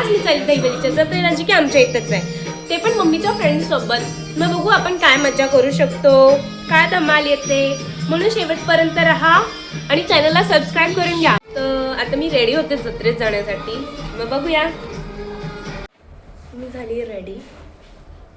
आज मी चालली दहिवलीच्या जत्रेला, जी की आमच्या इथंच आहे, ते पण मम्मीच्या फ्रेंड सोबत। मग बघू आपण काय मजा करू शकतो, काय धमाल येते, म्हणून शेवटपर्यंत राहा आणि चॅनलला सबस्क्राईब करून घ्या। तर आता मी रेडी होते जत्रेत जाण्यासाठी, मग बघूया। मी झाली रेडी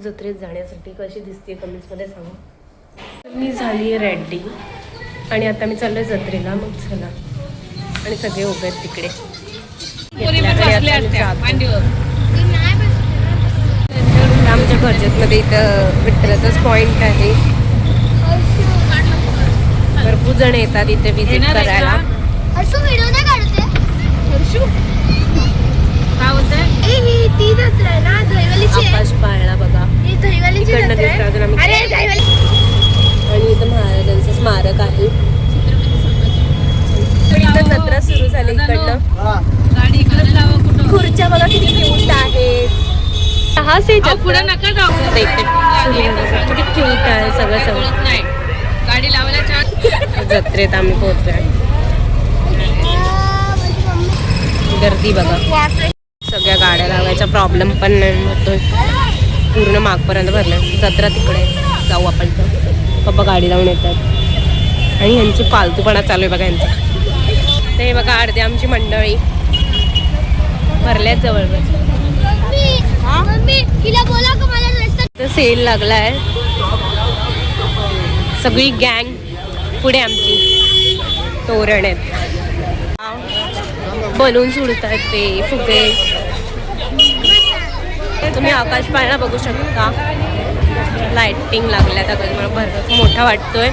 जत्रेत जाण्यासाठी, कशी दिसते कमेंट्समध्ये सांगा। मी झाली रेडी आणि आता मी चाललोय जत्रेला, मग चला। आणि सगळे उभे आहेत तिकडे, आमच्या घरच्यात मध्ये इथं विठ्ठलाचाच पॉइंट आहे, भरपूर जण येतात इथे विजिट करायला। आकाश पाळणा बघा, आणि इथं महाराजांचं स्मारक आहे। इथं जत्रा सुरू झाली इकडनं, खुर्च्या बघा किती क्यूट आहेत। हा से पुढे नका जाऊ, किती क्यूट आहे सगळं सगळं। गाडी लावायला जत्रेत आम्ही पोहोचलोय, गर्दी बघा, सगळ्या गाड्या लावायचा प्रॉब्लेम पण नाही होतोय, पूर्ण मागपर्यंत भरलं। जत्रा तिकडे जाऊ आपण, तर पप्पा गाडी लावून येतात आणि ह्यांची फालतूपणा चालू आहे बघा यांचा। ते बघा अर्धे आमची मंडळी भरल्यात जवळपास। तर सेल लागलाय, सगळी गँग पुढे आमची, तोरण आहेत, बलून उडत आहेत, ते फुगे। तुम्ही आकाश पाळणा बघू शकता, लाइटिंग लागल्या त्या मला भरपूर मोठा वाटतोय।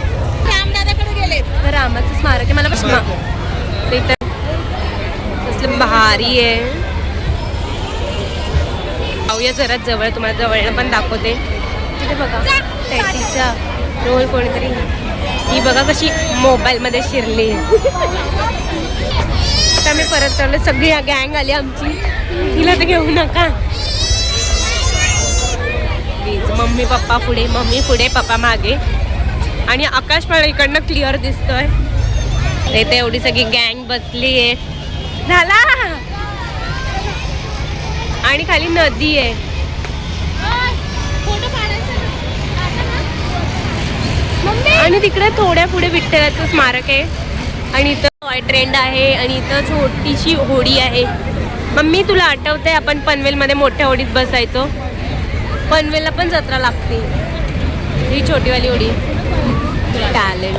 तर रामाचं स्मारक आहे, मला ते तर कसलं भारी आहे। जाऊया जरा जवळ, तुम्हाला जवळनं पण दाखवते। तिथे बघा टॅक्सीचा रोल, कोणीतरी ही बघा कशी मोबाईल मध्ये शिरली। आता मी परत चाललो, सगळी गँग आली आमची, तिला तर घेऊ नका प्लीज। मम्मी पप्पा पुढे, मम्मी पुढे, पप्पा मागे, आणि आकाश पण इकडनं क्लिअर दिसतोय। इथे एवढी सगळी गँग बसली आहे, झाला। आणि खाली नदी आहे, आणि तिकडे थोड्या पुढे विठ्ठलाचं स्मारक आहे, आणि इथं टॉय ट्रेन आहे, आणि इथं छोटीशी होडी आहे। मम्मी तुला आठवतंय आपण पनवेलमध्ये मोठ्या होडीत बसायचो? पनवेलला पण जत्रा लागते, ही छोटीवाली होडी। टॅलेंट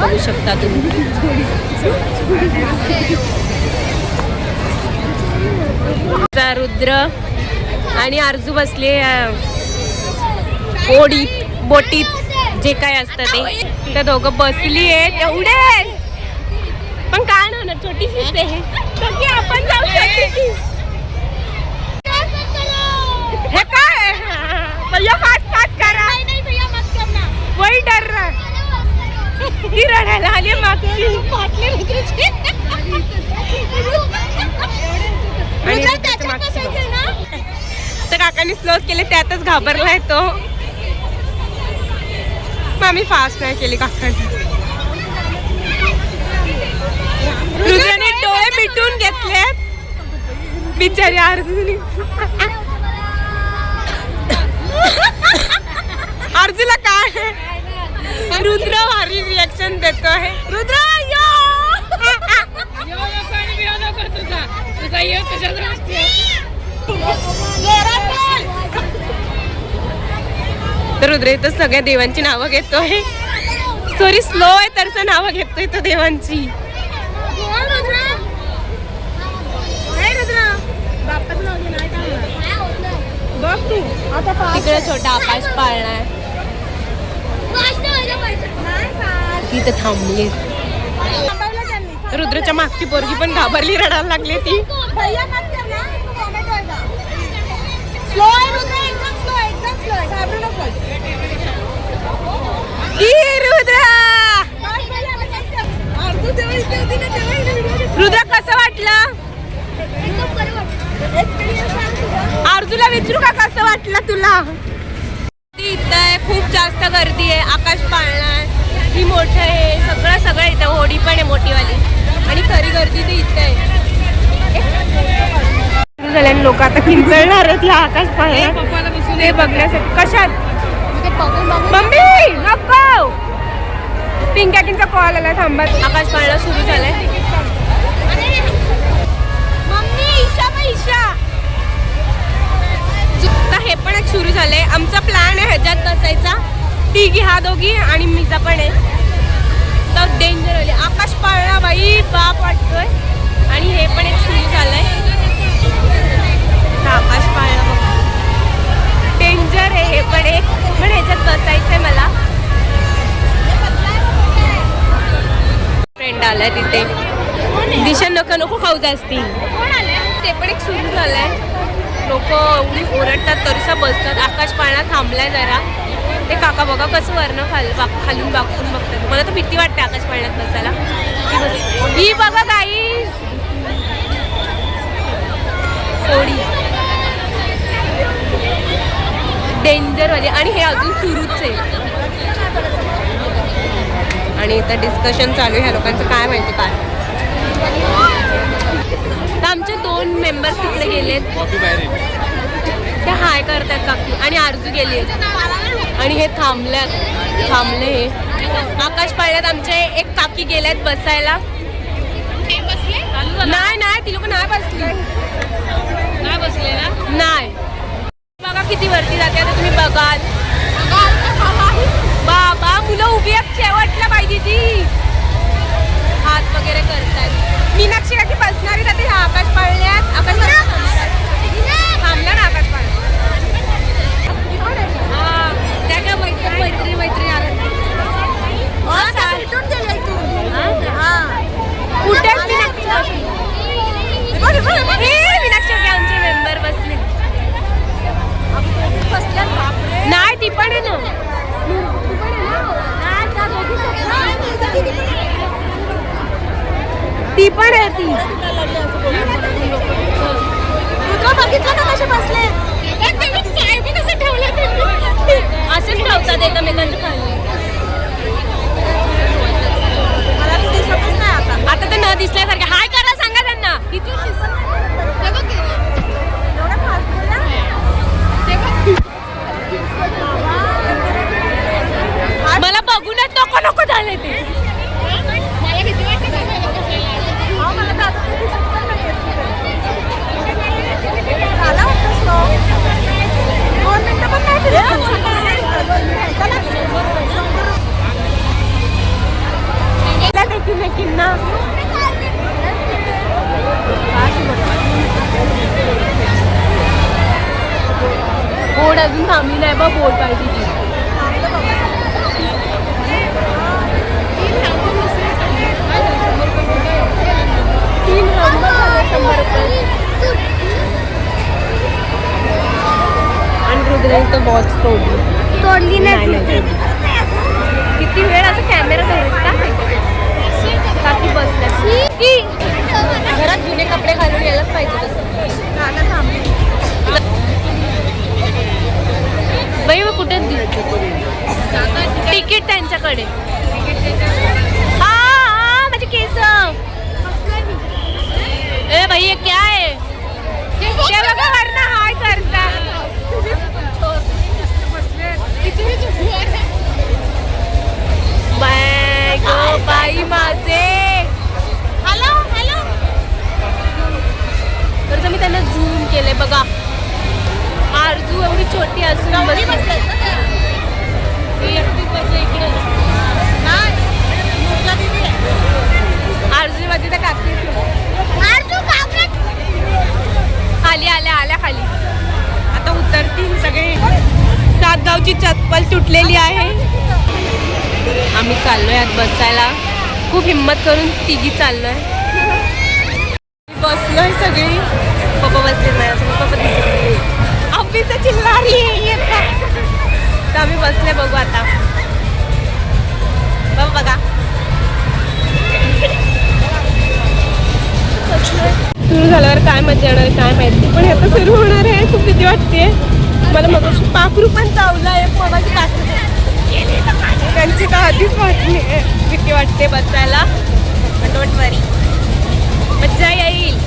बघू शकता तुम्ही। रुद्र आणि आरजू बसले होडीत, बोटीत, जे काय असतं ते, त्या दोघं बसली आहेत एवढे, पण काय ना छोटीशी आपण जाऊ शकतो। हे काय भैया, फास्ट फास्ट करा, वही डर रहा, ही रडायला आली मागची। तर काकांनी स्लो केले, त्यातच घाबरलाय तो, मग आम्ही फास्ट नाही केली काकांनी। रुद्राने डोळे मिटून घेतलेत बिचारी अर्जुनी। अर्जुला काय, रुद्र भारी रिएक्शन देतोय। रुद्र तर रुद्र इथं सगळ्या देवांची नावं घेतोय, सॉरी स्लो आहे तर नावं घेतोय तो देवांची। तिकडे छोटा आकाश पाळणा आहे, तिथं थांबली। रुद्रच्या मागची पोरगी पण घाबरली, रडायला लागली ती। रुद्र कसं वाटलं? अर्जुला विचारू का कसं वाटलं तुला? इथं खूप जास्त गर्दी आहे, आकाश पाळणा आहे, ही मोठं आहे, सगळं इथं, होडी पण आहे मोठीवाली, आणि खरी गर्दी ते इथं आहे। सुरू झाले आणि लोक आता किंचळणार आहेत या आकाश पाळण्यात ते बघण्यासाठी. कशात मम्मी नको, पिंकाकींचा कॉल आला, थांबा. आकाश पाळणा सुरू झालाय. मम्मी ईशा हे पण एक सुरू झालंय. आमचा प्लॅन आहे ह्याच्यात बसायचा, तिघी ह्या दोघी आणि मीचा पण आहे. तर डेंजर आली आकाश पाळणा, बाई बाप वाटतोय. आणि हे पण एक सुरू झालंय आकाश पाळणा, डेंजर आहे हे पण एक. पण ह्याच्यात बसायचंय मला. फ्रेंड आलाय तिथे, दिशा नको नको खाऊ जास्ती. ते पण एक सुरू झालंय. लोक एवढी ओरडतात तरीसा बसतात. आकाश पाळणा थांबलाय जरा. ते काका बघा कसं वरनं खालून बागून बघतात. मला तर भीती वाटते आकाश पाळण्यात बसायला. ही बघा गाई थोडी डेंजर वाली. आणि हे अजून सुरूच आहे. आणि इथं डिस्कशन चालू आहे ह्या लोकांचं, काय माहिती काय. तर आमचे 2 मेंबर्स तिकडे गेलेत, ते हाय करतात काकी. आणि आरजू गेली आणि हे थांबले. हे आकाश पाळण्यात आमचे एक काकी गेल्यात बसायला. नाही ती लोक नाही बसले ना. नाही बघा किती वरती जाते. आता तुम्ही बघाल बाबा, मुलं उभी आहेत शेवटला पाहिजे ती. हात वगैरे करतात. मीनाक्षी काकी बसणारी जाते ह्या आकाश पाळण्यात. आकाश थांबला ना आकाश पाळण्यात. त्या काय मैत्री आल्या कुठे मीनाक्षी आमचे मेंबर बसले. नाही ती पण आहे ना. ती पण आहे ती. बघितलं का कसे बसले. असेच ठेवतात एकमेकांच्या खाली. आता तर न दिसल्यासारखे. हाय करा सांगा त्यांना. मला बघूनच नको झाले ते. बोर्ड अजून थांबली नाही बा. बोर्ड पाहिजे ती. आणि रुद्राने वॉच तोडली नाही. किती वेळ असं कॅमेरा धरत काकी बसल्या. घरात जुने कपडे घालून यायलाच पाहिजे तसं. बाई मग कुठे तिकीट त्यांच्याकडे. हा माझे केस. ए भाई क्या है. ते बघा वरना हाय करता. बाय गो बाई माझे. हॅलो तर मी त्यांना झूम केले बघा. आरजू एवढी छोटी असून आरजू मध्ये तर काकी खाली आल्या खाली. आता उतरतील सगळे. सातगावची चप्पल तुटलेली आहे. आम्ही चाललोय आज बसायला. खूप हिम्मत करून तिघी चाललोय. बसलोय सगळी. पप्पा बसले नाही असं. पप्पा दिसत अभि तर चिल्ला रही है. तर आम्ही बसले. बघू आता. बघा सुरू झाल्यावर काय मजा येणार काय माहिती. पण हे तर सुरू होणार आहे. खूप भीती वाटते मला. मग पाखरू पण चावलं आहे. मगाची त्यांची तर आधीच वाटली आहे. भीती वाटते बसायला. डोंट वरी मज्जा येईल.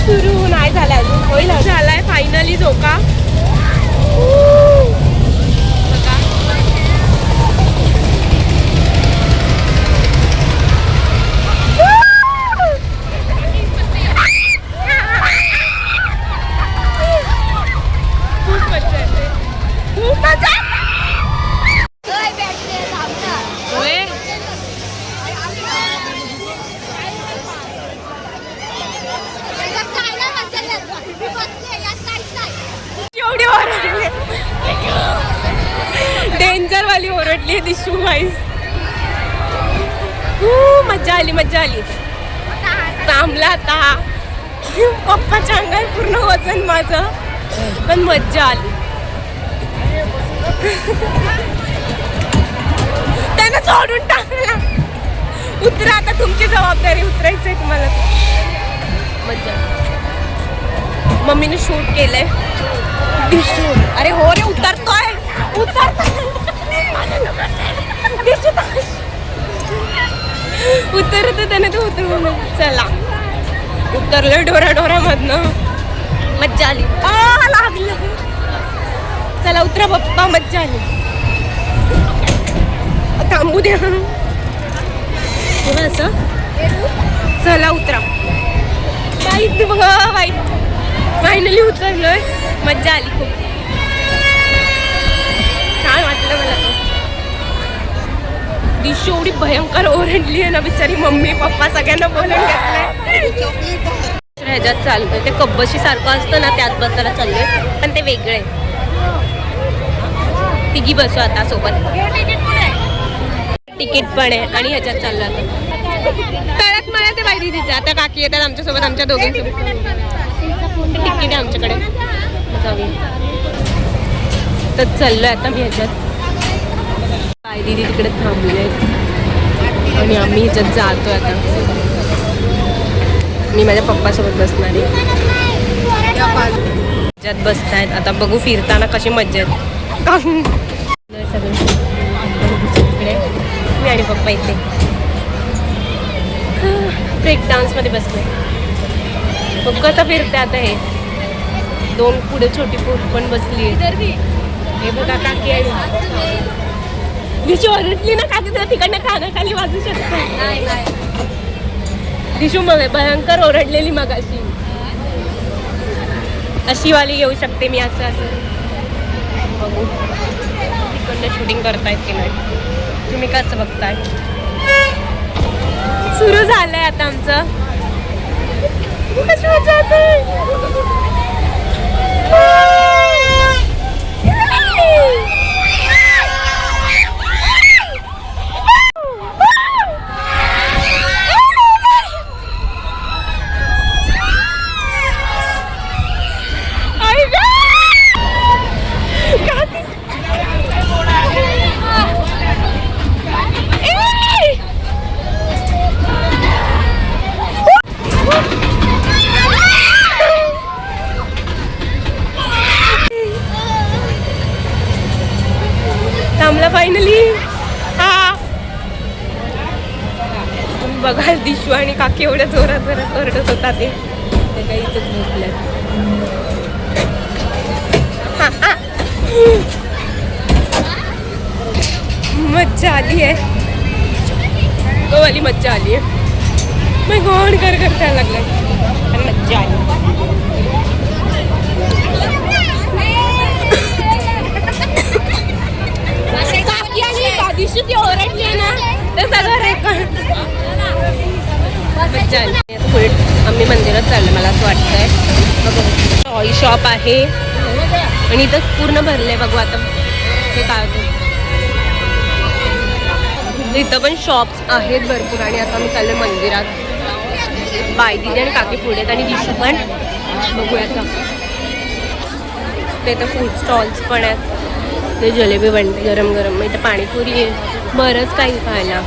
सुरू नाही झालाय अजून, होईल झालाय फायनली झोका. डेंजर वाली ओरडली दिशू गाईस. मज्जा आली मज्जा आली. थांबला आता पप्पाच्या अंगावर पूर्ण वजन माझं, पण मज्जा आली. त्यानं सोडून टाकला. उतरा आता, तुमची जबाबदारी, उतरायचंय तुम्हाला. मज्जा. मम्मीने शूट केलंय. अरे हो रे, उतरतोय उतरत त्याने तू उतरवून. चला उतरलं डोरामधनं. मज्जा आली. लागलं. चला उतरा पप्पा, मज्जा आली. थांबू द्या असं. चला उतरा. वाईट बघा, वाईट. फायनली उतरलोय. मज्जा आली खूप. छान वाटलं मला. दिशू एवढी भयंकर ओरडली आहे ना बिचारी. मम्मी पप्पा सगळ्यांना बोलून घेतलंय. ह्याच्यात चालतंय ते कब्बशी सारखं असतं ना, त्यात बसायला चाललंय, पण ते वेगळे. तिघी बसू आता सोबत. तिकीट पण आहे आणि ह्याच्यात चाललं तळ्यात मला ते बाई दिदीचं. आता काकी येतात आमच्यासोबत, आमच्या दोघींसोबत. तिकीट आहे आमच्याकडे. तर चाललोय आता मी ह्याच्यात. बाई दिदी तिकडे थांबले आणि आम्ही ह्याच्यात जातोय आता. मी माझ्या पप्पासोबत बसणार आहे. ह्याच्यात बसतायत आता. बघू फिरताना कशी मज्जा येते. सगळे मी आणि पप्पा इथे ब्रेक डान्समध्ये बसले. बघ कसं फिरते आता. हे दोन पुढे छोटी पोर पण बसली. हे बघा काकी आहे. दिशू ओरडली ना काकी, तुला तिकडनं कानाखाली वाजू शकते. दिशू मग भयंकर ओरडलेली मगाशी. अशी वाली येऊ शकते मी. असं बघू तिकडनं शूटिंग करतायत की नाही. तुम्ही कसं बघताय. सुरू झालंय आता आमचं. कशी मजा येते. थांबला फायनली. तुम्ही बघा दिशू आणि काकी एवढ्या जोरात ओरडत होता. ते काही इथंच बसले. मज्जा आली आहे. तो वाली मज्जा आली आहे. मी गोड कर करायला लागलाय आणि मज्जा आली. दिशू ती ओरडली ना, ते सगळं रेकॉर्ड. मज्जा आली. पुढे आम्ही मंदिरात चाललो मला असं वाटतंय. टॉय शॉप आहे आणि इथं पूर्ण भरलंय. बघू आता ते काय होतं. इथं पण शॉप्स आहेत भरपूर. आणि आता आम्ही चाललोय मंदिरात. बाई दिदी आणि काकी पुढे आहेत आणि दिशू पण. बघूया आता. ते तर फूड स्टॉल्स पण आहेत. ते जलेबी बनते गरम गरम. इथं पाणीपुरी आहे. बरंच काही खायला.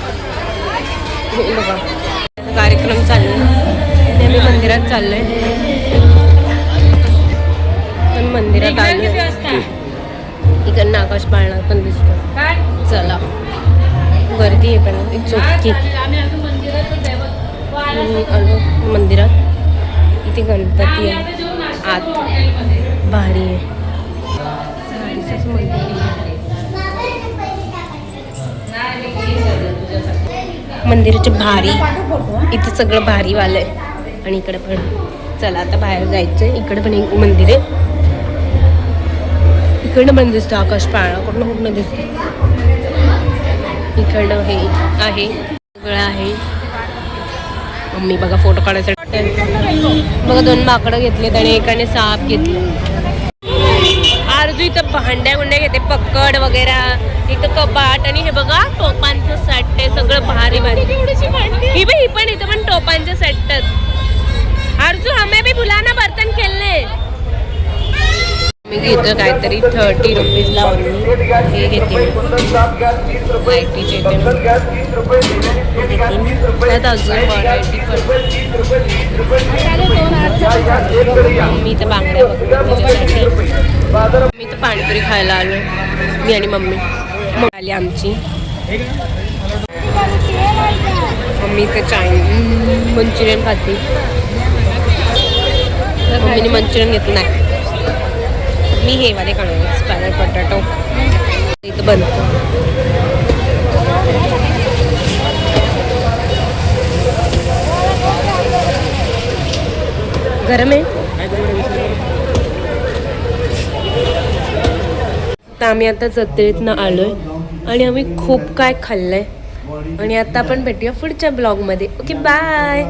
बघा कार्यक्रम चालले. ते आम्ही मंदिरात चाललोय. पण मंदिरात आलोय. इकडनं आकाश पाळणा पण दिसतो. चला गर्दी आहे पण एक चोटकी. आलो मंदिरात. किती गणपती आहे आत, भारी आहे. साडीचंच मंदिर आहे. मंदिराचे भारी, इथे सगळं भारीवालं आहे. आणि इकडे पण चला आता बाहेर जायचंय. इकडे पण एक मंदिर आहे. इकडनं पण दिसतं आकाश पाळणा, कुठनं दिसतं. इकडनं हे आहे सगळं आहे. मम्मी बघा फोटो काढायसाठी बघा 2 माकडं घेतलेत आणि एकाने साप घेतले. आरजू इथं भांड्या गुंड्या घेते, पक्कड वगैरे. इथं कपाट आणि हे बघा टोपांचं सेट आहे सगळं भारी भारी. ही पण इथं पण टोपांचे सेट आहेत. आरजू हमें भी बुलाना बर्तन खेळणे. मी घेतलं काहीतरी 30 रुपीजला हे घेते लाईटीचे त्यात अजून व्हरायटी मी तर बांगड्या बघते. मी तर पाणीपुरी खायला आलो, मी आणि मम्मी आली आमची. मम्मी तर चायनीज मंचुरियन खाते. मम्मीने मंचुरियन घेतलं नाही. मी हे वाले खाणार स्पायरल पटाटो इथं बनतो. गरम आहे. तर आम्ही आता जत्रेतनं आलोय आणि आम्ही खूप काय खाल्लंय. आणि आता आपण भेटूया पुढच्या ब्लॉगमध्ये. Okay bye.